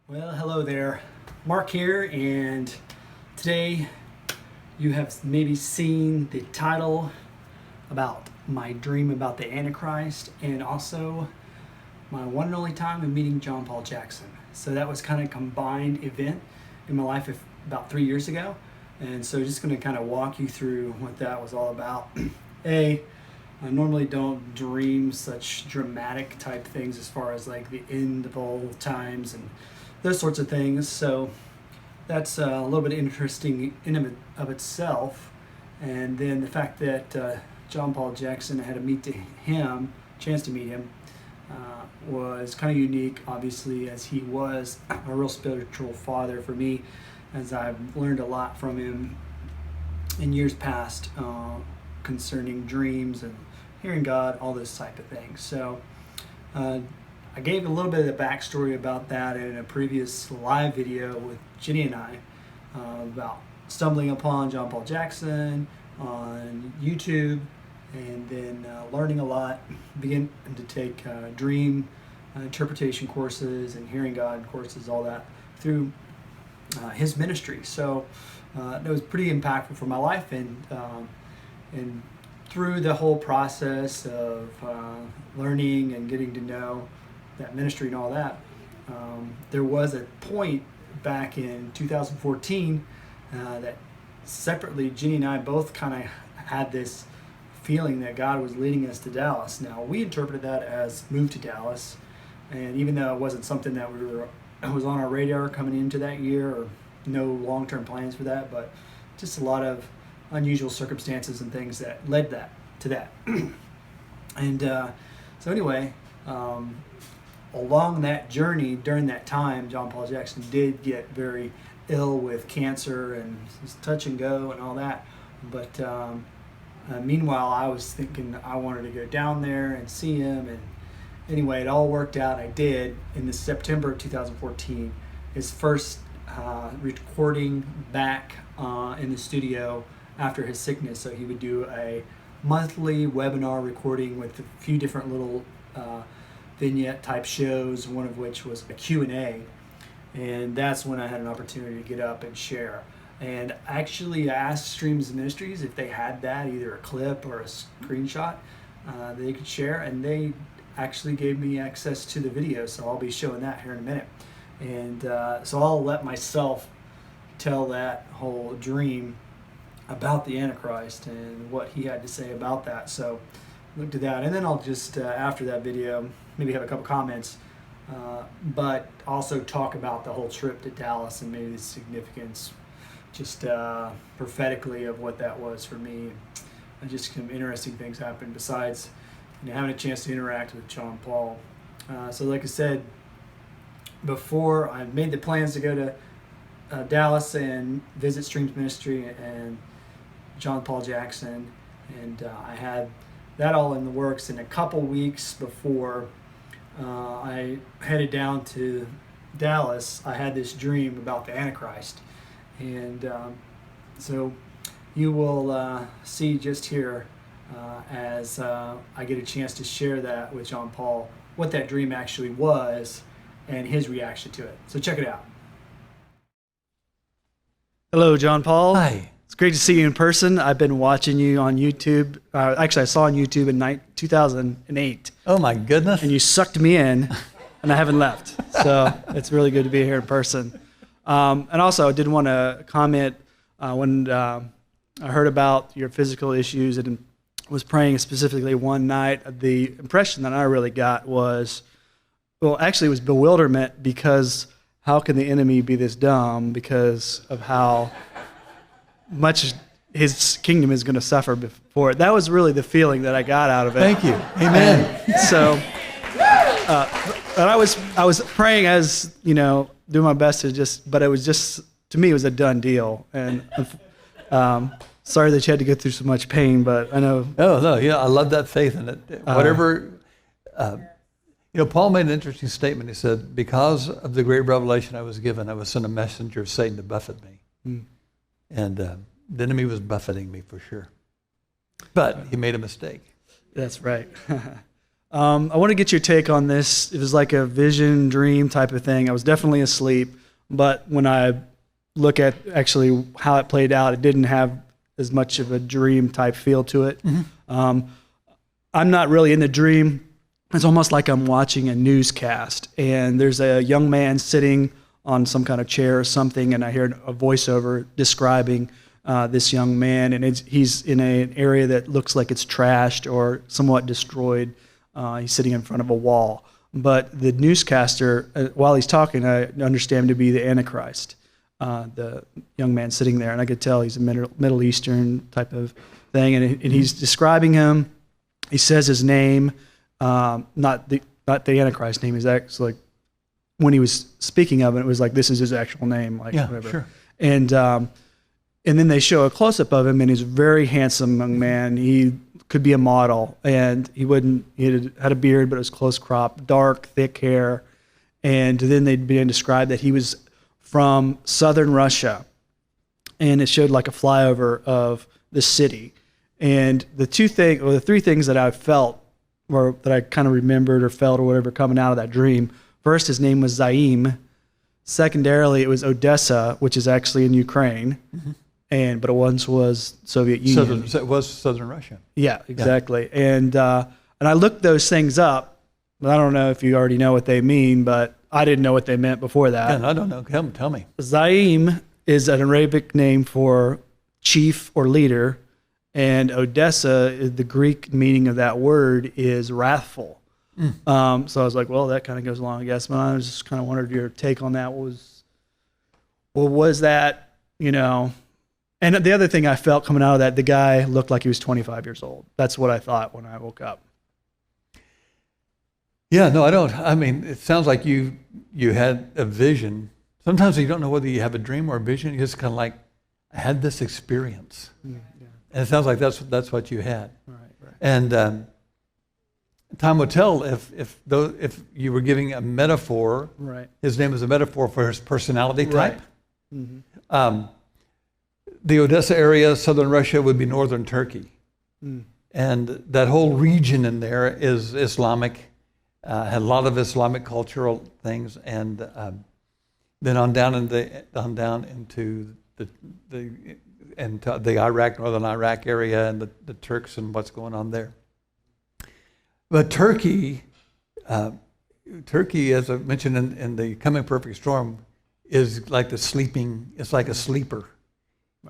Well, hello there. Mark here, and today you have maybe seen the title about my dream about the Antichrist and also my one and only time in meeting John Paul Jackson. So that was kind of a combined event in my life about 3 years ago. And so just going to kind of walk you through what that was all about. I normally don't dream such dramatic type things as far as like the end of all times and those sorts of things. So that's a little bit interesting in and of itself. And then the fact that John Paul Jackson, I had chance to meet him, was kind of unique, obviously, as he was a real spiritual father for me, as I've learned a lot from him in years past concerning dreams and hearing God, all this type of things. So I gave a little bit of the backstory about that in a previous live video with Jenny and I about stumbling upon John Paul Jackson on YouTube, and then learning a lot, begin to take dream interpretation courses and hearing God courses, all that through his ministry. So that was pretty impactful for my life, and through the whole process of learning and getting to know that ministry and all that, there was a point back in 2014 that separately Ginny and I both kind of had this feeling that God was leading us to Dallas. Now, we interpreted that as move to Dallas, and even though it wasn't something that was on our radar coming into that year, or no long-term plans for that, but just a lot of unusual circumstances and things that led to that. And so anyway, along that journey, during that time, John Paul Jackson did get very ill with cancer and touch and go and all that. But meanwhile, I was thinking I wanted to go down there and see him. And anyway, it all worked out. I did in the September of 2014, his first recording back in the studio after his sickness. So he would do a monthly webinar recording with a few different little vignette type shows, one of which was a Q&A, and that's when I had an opportunity to get up and share. And actually I asked Streams Ministries if they had that, either a clip or a screenshot they could share, and they actually gave me access to the video, so I'll be showing that here in a minute. And so I'll let myself tell that whole dream about the Antichrist and what he had to say about that. So look to that, and then I'll just after that video maybe have a couple comments, but also talk about the whole trip to Dallas and maybe the significance, just prophetically, of what that was for me, and just some interesting things happened besides having a chance to interact with John Paul. So like I said before, I made the plans to go to Dallas and visit Streams Ministry and John Paul Jackson, and I had that all in the works. And a couple weeks before I headed down to Dallas, I had this dream about the Antichrist, and so you will see just here as I get a chance to share that with John Paul, what that dream actually was and his reaction to it. So check it out. Hello, John Paul. Hi. It's great to see you in person. I've been watching you on YouTube. Actually, I saw on YouTube in 2008. Oh my goodness. And you sucked me in, and I haven't left. So it's really good to be here in person. And also, I did want to comment when I heard about your physical issues and was praying specifically one night. The impression that I really got was, well, actually it was bewilderment, because how can the enemy be this dumb because of how much his kingdom is going to suffer before it. That was really the feeling that I got out of it. Thank you. Amen. And so, but I was praying, as doing my best to but it was just, to me, it was a done deal. And sorry that you had to go through so much pain, but I know. Oh no, yeah, I love that faith in it. Whatever, Paul made an interesting statement. He said, "Because of the great revelation I was given, I was sent a messenger of Satan to buffet me." Mm. And the enemy was buffeting me for sure. But he made a mistake. That's right. I want to get your take on this. It was like a vision, dream type of thing. I was definitely asleep, but when I look at actually how it played out, it didn't have as much of a dream type feel to it. I'm not really in the dream. It's almost like I'm watching a newscast, and there's a young man sitting on some kind of chair or something, and I hear a voiceover describing this young man, and he's in an area that looks like it's trashed or somewhat destroyed. He's sitting in front of a wall. But the newscaster, while he's talking, I understand him to be the Antichrist, the young man sitting there. And I could tell he's a Middle Eastern type of thing. And he's describing him. He says his name, not the Antichrist name. He's actually like, when he was speaking of it, it was like, this is his actual name, like whatever. Sure. And then they show a close-up of him, and he's a very handsome young man. He could be a model, and he had a beard, but it was close crop, dark, thick hair. And then they began to describe that he was from southern Russia, and it showed like a flyover of the city. And the three things that I felt, or that I kind of remembered or felt or whatever coming out of that dream. First, his name was Zaim. Secondarily, it was Odessa, which is actually in Ukraine. But it once was Soviet Union. It was southern Russia. Yeah, exactly. Yeah. And I looked those things up, but I don't know if you already know what they mean, but I didn't know what they meant before that. Yeah, I don't know. Tell me. Zaim is an Arabic name for chief or leader, and Odessa, the Greek meaning of that word is wrathful. So I was like, well, that kind of goes along, I guess. But I was just kind of wondered your take on that. Was that, And the other thing I felt coming out of that, the guy looked like he was 25 years old. That's what I thought when I woke up. Yeah, no, I don't. I mean, it sounds like you had a vision. Sometimes you don't know whether you have a dream or a vision. You just kind of like, I had this experience. Yeah. And it sounds like that's what you had. Right. And time will tell if you were giving a metaphor. Right. His name is a metaphor for his personality type. Right. The Odessa area, southern Russia, would be northern Turkey. And that whole region in there is Islamic, had a lot of Islamic cultural things, and then on down into the Iraq, northern Iraq area, and the Turks and what's going on there. But Turkey, as I mentioned in the Coming Perfect Storm, is like it's like a sleeper.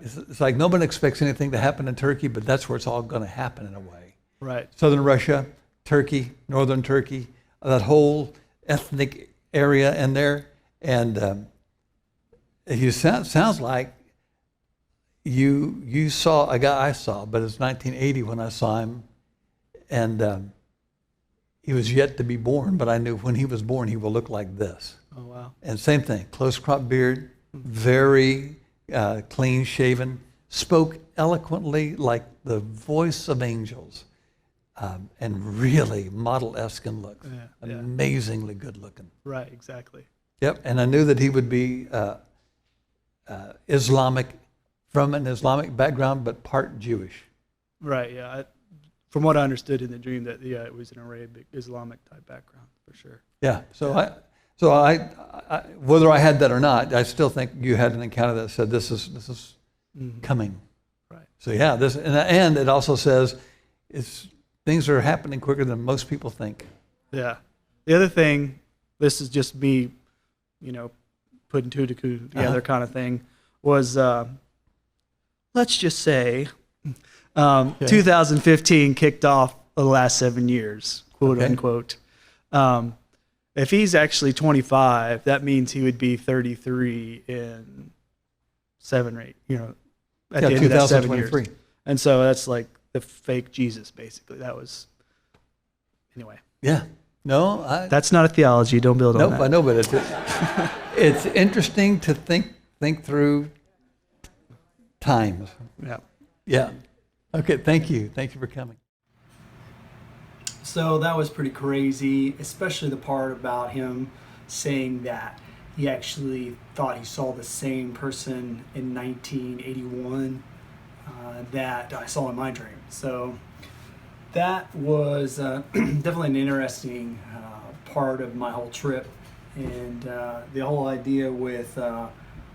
It's like no one expects anything to happen in Turkey, but that's where it's all going to happen in a way. Right. Southern Russia, Turkey, northern Turkey, that whole ethnic area in there, and sounds like you saw a guy I saw, but it's 1980 when I saw him, and he was yet to be born, but I knew when he was born he will look like this. Oh wow! And same thing, close crop beard, very clean shaven, spoke eloquently like the voice of angels, and really model-esque in looks. Yeah. Amazingly good looking. Right, exactly. Yep, and I knew that he would be Islamic, from an Islamic background, but part Jewish. Right, yeah. From what I understood in the dream, that it was an Arabic Islamic type background for sure. Yeah, so I whether I had that or not, I still think you had an encounter that said this is coming. Right. So yeah, and it also says things are happening quicker than most people think. Yeah. The other thing, this is just me, putting two together kind of thing, was let's just say 2015 kicked off the last 7 years, quote unquote. If he's actually 25, that means he would be 33 in 7 or 8, at the end of that 7 years. And so that's like the fake Jesus, basically. That was, anyway. Yeah. No, that's not a theology. Don't build on that. Nope, I know, but it's interesting to think through times. Yeah. Yeah. Okay, thank you. Thank you for coming. So that was pretty crazy, especially the part about him saying that he actually thought he saw the same person in 1981 that I saw in my dream. So that was definitely an interesting part of my whole trip, and the whole idea with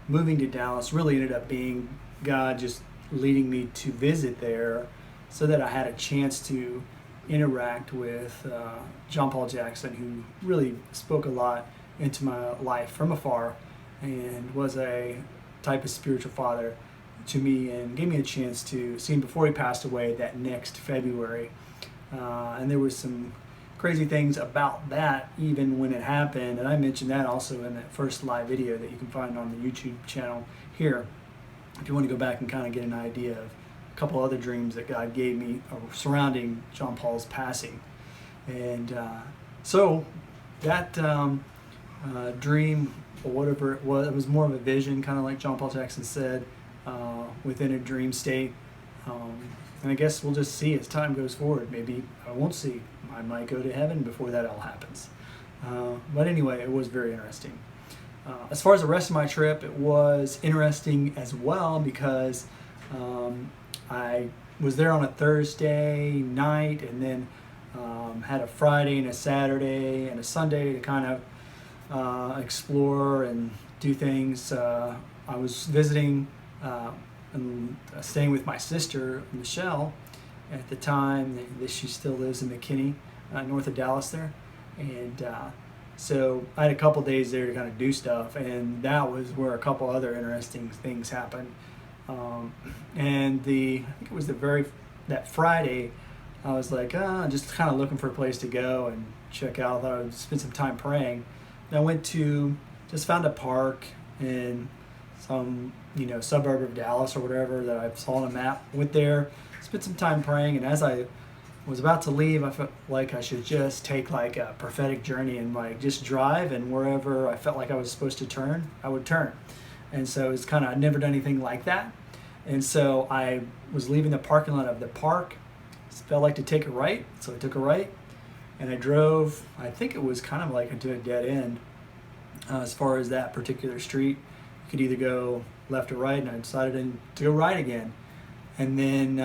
moving to Dallas really ended up being God just leading me to visit there, so that I had a chance to interact with John Paul Jackson, who really spoke a lot into my life from afar, and was a type of spiritual father to me, and gave me a chance to see him before he passed away that next February. And there was some crazy things about that even when it happened, and I mentioned that also in that first live video that you can find on the YouTube channel here, if you want to go back and kind of get an idea of a couple other dreams that God gave me surrounding John Paul's passing. And so that dream, or whatever it was more of a vision, kind of like John Paul Jackson said, within a dream state. And I guess we'll just see as time goes forward. Maybe I won't see. I might go to heaven before that all happens. But anyway, it was very interesting. As far as the rest of my trip, it was interesting as well, because I was there on a Thursday night, and then had a Friday and a Saturday and a Sunday to kind of explore and do things. I was visiting and staying with my sister, Michelle, at the time. She still lives in McKinney, north of Dallas there. And so I had a couple days there to kind of do stuff, and that was where a couple other interesting things happened. And I think it was that Friday, I was like, just kind of looking for a place to go and check out. I thought I would spend some time praying. And I just found a park in some, suburb of Dallas or whatever that I saw on a map. Went there, spent some time praying, and as I was about to leave, I felt like I should just take like a prophetic journey and like just drive, and wherever I felt like I was supposed to turn, I would turn. And so it's kind of, I'd never done anything like that. And so I was leaving the parking lot of the park, felt like to take a right, so I took a right, and I drove, I think it was kind of like into a dead end as far as that particular street. You could either go left or right, and I decided to go right again. And then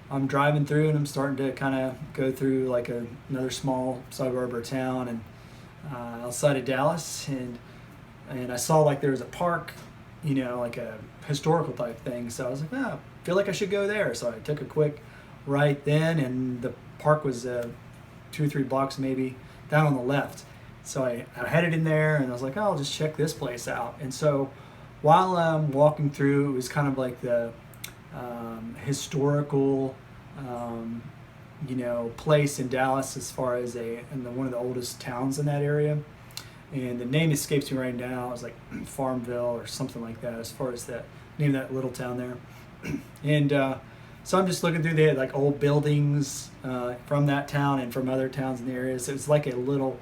I'm driving through, and I'm starting to kind of go through like another small suburb or town, and outside of Dallas, and I saw like there was a park, like a historical type thing. So I was like, I feel like I should go there. So I took a quick right then, and the park was 2 or 3 blocks maybe down on the left. So I headed in there, and I was like, I'll just check this place out. And so while I'm walking through, it was kind of like the historical place in Dallas, as far as one of the oldest towns in that area. And the name escapes me right now. It was like Farmville or something like that, as far as the name of that little town there. And so I'm just looking through, they had like old buildings from that town and from other towns in the area. So it was like a little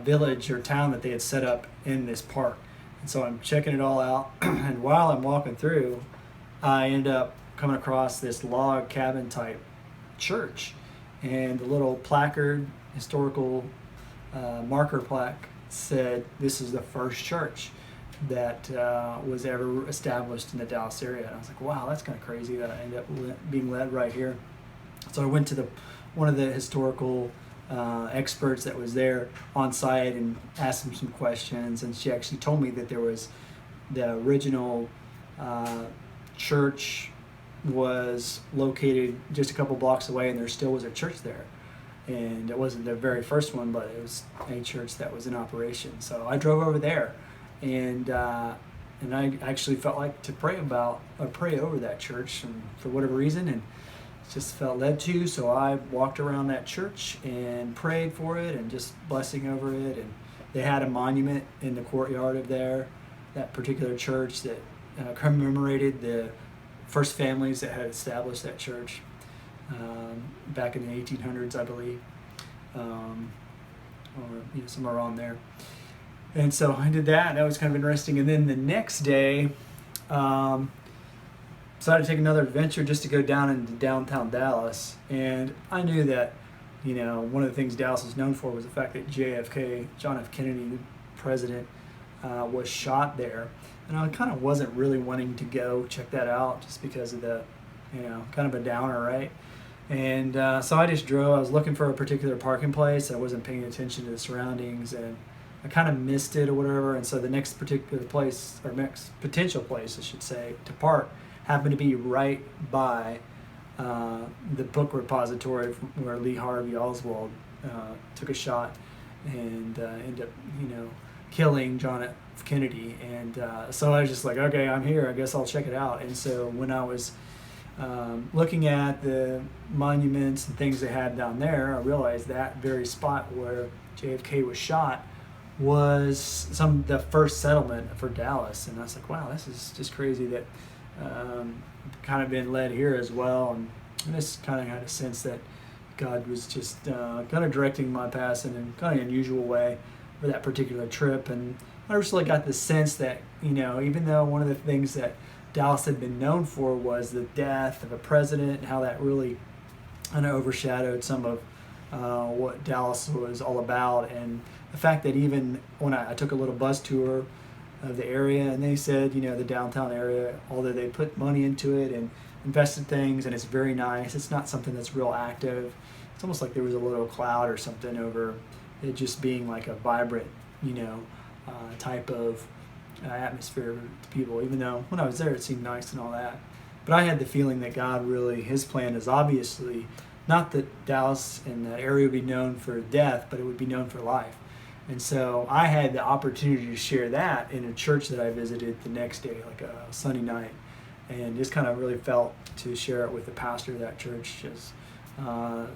village or town that they had set up in this park. And so I'm checking it all out. And while I'm walking through, I end up coming across this log cabin type church. And the little placard, historical marker plaque, said this is the first church that was ever established in the Dallas area. And I was like, wow, that's kind of crazy that I ended up being led right here. So I went to one of the historical experts that was there on site and asked him some questions, and she actually told me that there was the original church was located just a couple blocks away, and there still was a church there. And it wasn't the very first one, but it was a church that was in operation. So I drove over there, and I actually felt like to pray over that church, and for whatever reason, and just felt led to. So I walked around that church and prayed for it, and just blessing over it. And they had a monument in the courtyard of that particular church that commemorated the first families that had established that church. Back in the 1800s, I believe, or somewhere around there. And so I did that. That was kind of interesting. And then the next day, decided to take another adventure just to go down into downtown Dallas. And I knew that, one of the things Dallas was known for was the fact that JFK, John F. Kennedy, the president, was shot there. And I kind of wasn't really wanting to go check that out just because of the, kind of a downer, right? And so I just drove. I was looking for a particular parking place. I wasn't paying attention to the surroundings, and I kind of missed it or whatever. And so the next particular place, or next potential place, I should say, to park happened to be right by the book repository where Lee Harvey Oswald took a shot and ended up, killing John F. Kennedy. And so I was just like, okay, I'm here. I guess I'll check it out. And so when I was looking at the monuments and things they had down there, I realized that very spot where JFK was shot was the first settlement for Dallas. And I was like, wow, this is just crazy that kind of been led here as well. And I just kind of had a sense that God was just kind of directing my path in a kind of unusual way for that particular trip. And I just really got the sense that, even though one of the things that Dallas had been known for was the death of a president, and how that really kind of overshadowed some of what Dallas was all about. And the fact that even when I took a little bus tour of the area, and they said, the downtown area, although they put money into it and invested things, and it's very nice, it's not something that's real active. It's almost like there was a little cloud or something over it just being like a vibrant, type of atmosphere to people, even though when I was there it seemed nice and all that. But I had the feeling that God really, his plan is obviously not that Dallas and that area would be known for death, but it would be known for life. And so I had the opportunity to share that in a church that I visited the next day, like a Sunday night, and just kind of really felt to share it with the pastor of that church, as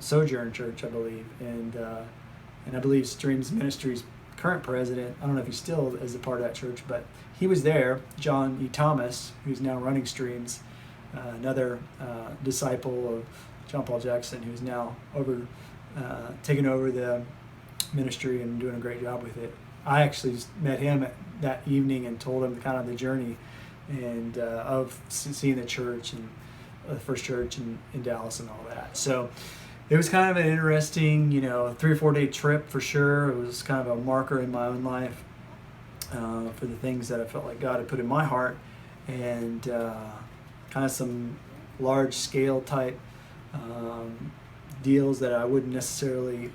Sojourn Church, I believe, and I believe Streams Ministries current president, I don't know if he still is a part of that church, but he was there, John E. Thomas, who's now running Streams, another disciple of John Paul Jackson, who's now taking over the ministry and doing a great job with it. I actually just met him that evening and told him kind of the journey and of seeing the church and the first church in Dallas and all that. So it was kind of an interesting, 3 or 4 day trip for sure. It was kind of a marker in my own life for the things that I felt like God had put in my heart, and kind of some large scale type deals that I wouldn't necessarily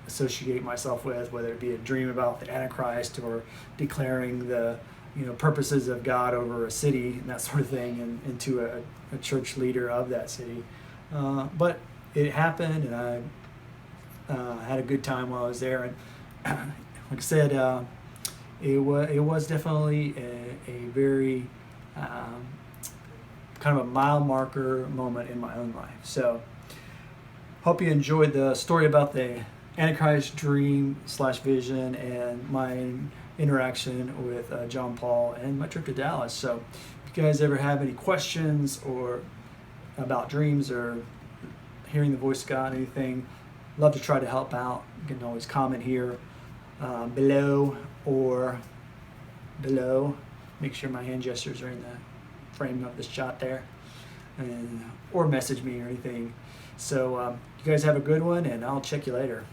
associate myself with, whether it be a dream about the Antichrist or declaring the purposes of God over a city and that sort of thing, and to a church leader of that city. But it happened, and I had a good time while I was there. And like I said, it was definitely a very kind of a mile marker moment in my own life. So hope you enjoyed the story about the Antichrist dream / vision and my interaction with John Paul and my trip to Dallas. So if you guys ever have any questions or about dreams or hearing the voice of God, anything, love to try to help out. You can always comment here below or below. Make sure my hand gestures are in the frame of this shot there, or message me or anything. So you guys have a good one, and I'll check you later.